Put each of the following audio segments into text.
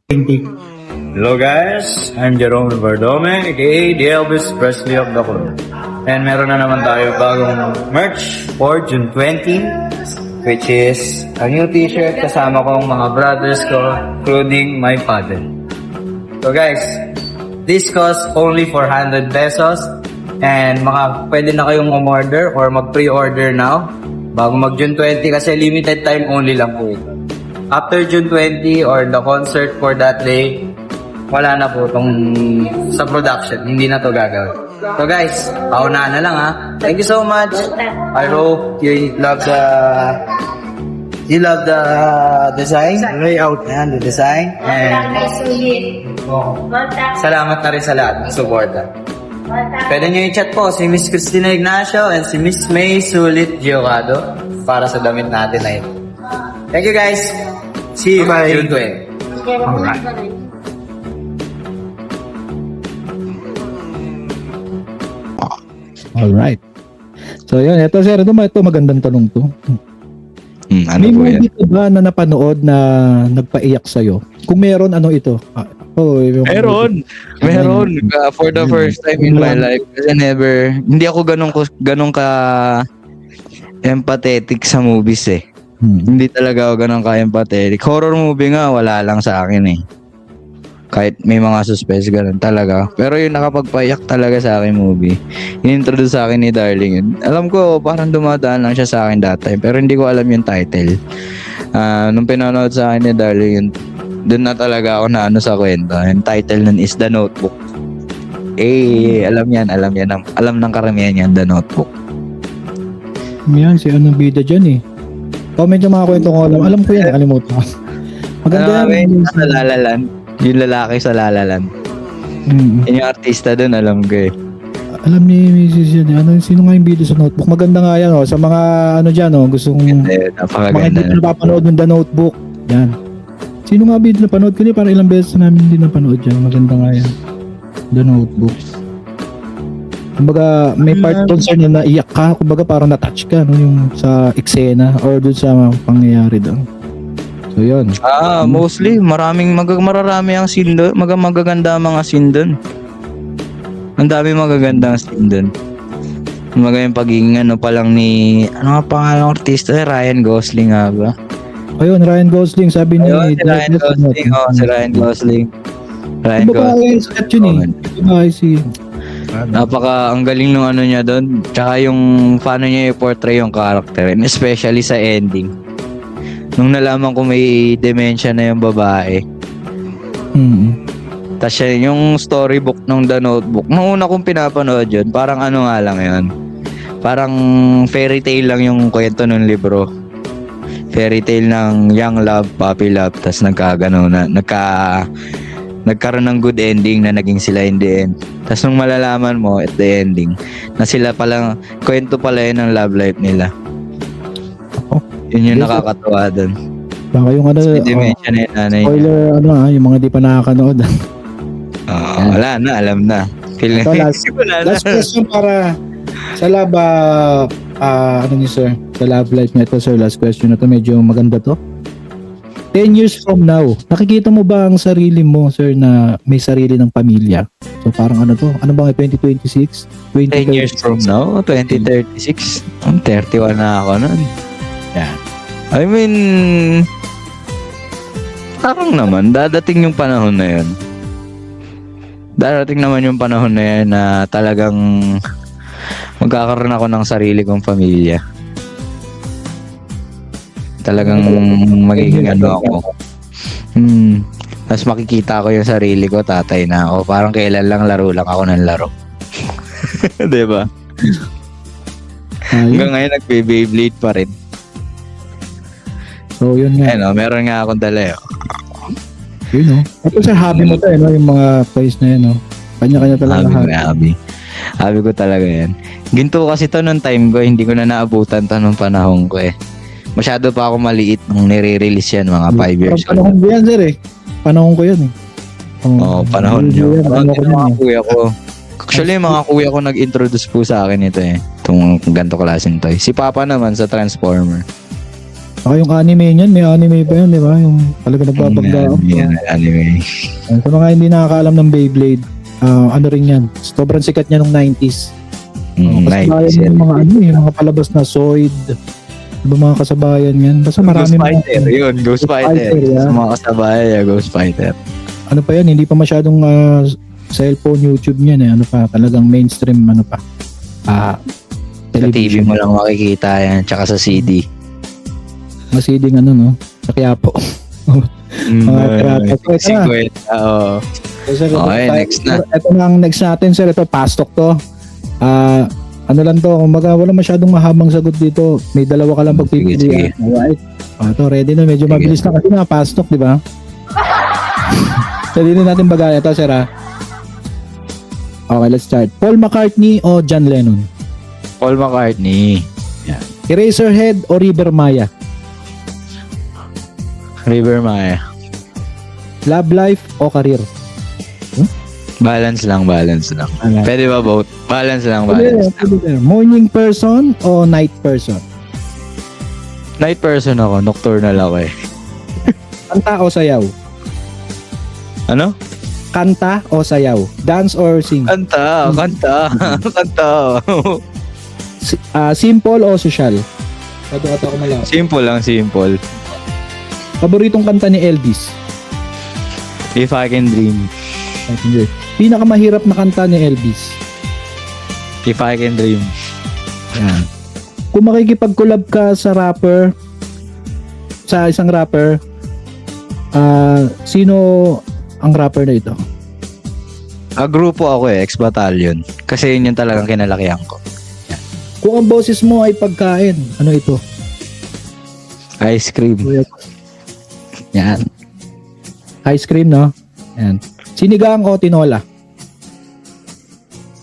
Hello guys, I'm Jerome Verdome, aka the Elvis Presley of the Club. And meron na naman tayo bagong merch for June 20, which is a new t-shirt kasama kong mga brothers ko, including my father. So guys, this costs only 400 pesos and pwede na kayong umorder or mag-pre-order now bago mag June 20 kasi limited time only lang po ito. After June 20 or the concert for that day, wala na po itong sa production. Hindi na to gagawin. So guys, paunahan na lang ha. Thank you so much. I hope you love the design, layout, and the design. And salamat na rin sa lahat ng suporta. Pwede nyo i-chat po si Miss Cristina Ignacio and si Miss May Sulit Giocado para sa damit natin na ito. Thank you guys. See you June 20. Alright. Alright. So yun, ito sir, ito magandang tanong to. Ano May po yan? movie ka ba na napanood na nagpaiyak sa'yo? Kung meron, ano ito? Meron. For the first time in my life. Kasi hindi ako ganun ka empathetic sa movies eh. Hindi talaga ako ganun ka-empathetic. Horror movie nga, wala lang sa akin eh. Kahit may mga suspense, ganun talaga. Pero yung nakapagpayak talaga sa akin movie, in-introduce sa akin ni Darling yun. Alam ko, parang dumadaan lang siya sa akin that time. Pero hindi ko alam yung title. Nung pinanood sa akin ni Darling yun, dun na talaga ako na sa kwento. Yung title nun is The Notebook. Alam ng karamihan yan, The Notebook. Yan, si anong bida dyan eh. Comment yung mga kwento ko alam. Alam ko yan, nakalimutan ko. Maganda yan. Sa La La Land. Yung lalaki sa La La Land. Yung artista dun, alam ko eh. Alam ni Mrs. yan. Sino nga yung video sa Notebook? Maganda nga yan. Sa mga dyan, gustong Napakaganda. mga hindi na napapanood ng The Notebook. Yan. Sino nga video na panood ko niya? Parang ilang beses namin hindi napanood dyan. Maganda nga yan. The Notebook. Kumbaga, may part doon sir na naiyak ka. Kumbaga, parang na-touch ka yung sa eksena or doon sa pangyayari doon. So, yun. Mostly, mararami ang scene doon. Magaganda ang mga scene doon. Ang dami magaganda ang scene doon. Kumbaga yung pagiging pa lang ni, ano nga pangalang artista? Ryan Gosling nga ba? Ayun, Ryan Gosling, sabi ni... Si Ryan Gosling. Si Ryan Gosling. Ryan Kumbaga, Gosling. sketch yun eh. Kumbaga, Ang galing nung niya doon. Tsaka yung paano niya i-portray yung character. And especially sa ending. Nung nalaman ko may dementia na yung babae. Tapos yung storybook ng The Notebook. Nung una kong pinapanood yun, parang nga lang yun. Parang fairy tale lang yung kwento ng libro. Fairy tale ng young love, puppy love. Tapos nagkaroon ng good ending na naging sila in the end. Tapos nung malalaman mo at the ending na sila palang, kwento pala yun ng love life nila. Yun yung nakakatawa doon. Baka yung Dementia na yung nanay niya. spoiler, yung mga di pa nakakanood. Wala na, alam na. So, last question para sa love, sir? Sa love life niya ito, sir. Last question na to, medyo maganda to. 10 years from now, nakikita mo ba ang sarili mo, sir, na may sarili ng pamilya? So parang to? Ano ba 2026? 10 years from now, 2036. 31 na ako nun. Yan. I mean, parang naman, dadating yung panahon na yun. Darating naman yung panahon na yan na talagang magkakaroon ako ng sarili kong pamilya. Talagang magiging ako. Tapos makikita ko yung sarili ko, tatay na ako. Parang kailan lang laro lang ako ng laro. Diba? Hanggang ngayon nagbe-Beyblade pa rin. So yun nga. Meron nga akong dala Yun Ito sa hobby mo to yung mga toys na yan Kanya-kanya talaga Hobby ko talaga yan. Ginto kasi to nung time ko, hindi ko na naabutan to nung panahon ko eh. Masyado pa ako maliit nung nire-release yan, mga 5 years old. Panahon ko yan, sir eh. Panahon ko yan eh. Panahon nyo. Mga kuya ko. Actually, mga kuya ko nag-introduce po sa akin ito eh. Itong ganito klaseng toy. Si Papa naman sa Transformer. Saka yung anime niyan, may anime pa yun, di ba? Yung talaga nagbabangga. Yan, anime. Sa mga hindi nakakaalam ng Beyblade, ano rin yan, sobrang sikat niya nung 90s. Kasabayan Nice. yung mga ano yung mga palabas na Zoid, diba mga kasabayan yan. Basta marami Ghost Fighter, yun. Ghost Fighter. yeah. Sa mga kasabayan, yeah, Ghost Fighter. Ano pa yan, hindi pa masyadong cellphone, YouTube niyan eh. Ano pa, talagang mainstream, ano pa. Sa TV mo lang makikita yan, tsaka sa CD. Masiding ano, no? Sa Quiapo. Mga pirata. So, ito na. 50, oo. Sir, Okay, next na. Ito na ang next natin, sir. Ito, pastok to. Ano lang to, kumbaga wala masyadong mahabang sagot dito. May dalawa ka lang pagpipili. Sige. Alright. Ito, ready na. Medyo mabilis na kasi mga pastok, di ba? Ready na natin bagay. Ito, sir, Okay, let's start. Paul McCartney o John Lennon? Paul McCartney. Eraserhead o River Maya? River Maya. Love life o career? Balance lang. Pwede ba both? Balance lang. Morning person o night person? Night person ako, nocturnal ako eh. Kanta o sayaw? Ano? Kanta o sayaw? Dance or sing? Kanta. Simple o social? Ito ako malaw. Simple. Paboritong kanta ni Elvis? If I Can Dream. Pinakamahirap na kanta ni Elvis? If I Can Dream. Yan. Kung makikipag-collab ka sa isang rapper, sino ang rapper na ito? Grupo ako eh, ex-battalion. Kasi yun yung talagang kinalakihan ko. Kung ang boses mo ay pagkain, ano ito? Ice cream. Yan. Ice cream, no? Yan. Sinigang o tinola?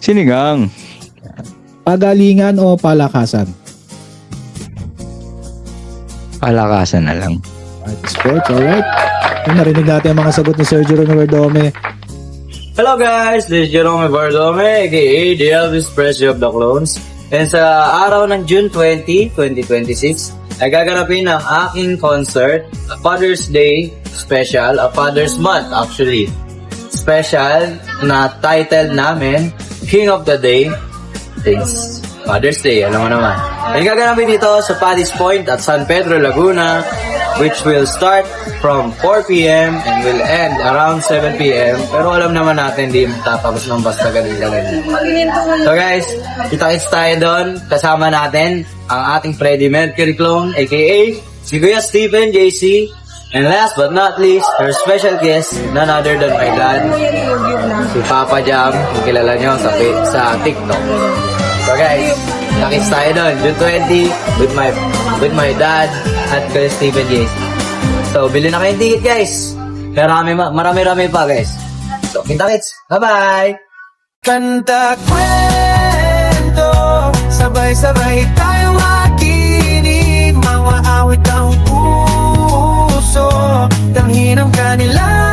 Sinigang. Pagalingan o palakasan? Palakasan na lang. Sports, alright. Narinig natin ang mga sagot ni Sir Jerome Verdome. Hello guys, this is Jerome Bardome, aka the Elvis Presley of the Clones. And sa araw ng June 20, 2026, ay gaganapin ang aking concert, a Father's Day special, a Father's Month actually. Special na title namin, King of the Day, Thanks Father's Day, alam mo naman. Ay gaganapin dito sa Paddy's Point at San Pedro, Laguna, which will start from 4 p.m. and will end around 7 p.m. Pero alam naman natin, di tatapos ng basta ganun-ganun. So guys, kita-kits tayo doon. Kasama natin ang ating Freddie Mercury clone, aka si Kuya Stephen JC. And last but not least, our special guest, none other than my dad, si Papa Jam, kung kilala nyo sa TikTok. So guys, kita-kits tayo doon, June 20, with my dad at Kuya Stephen JC. So, bilhin na kayong ticket, guys. Marami-rami pa, guys. So, kita-kits. Bye-bye! Kanta kwento, sabay-sabay tayong makinig, mga awit ang puso, tanghin ang kanilang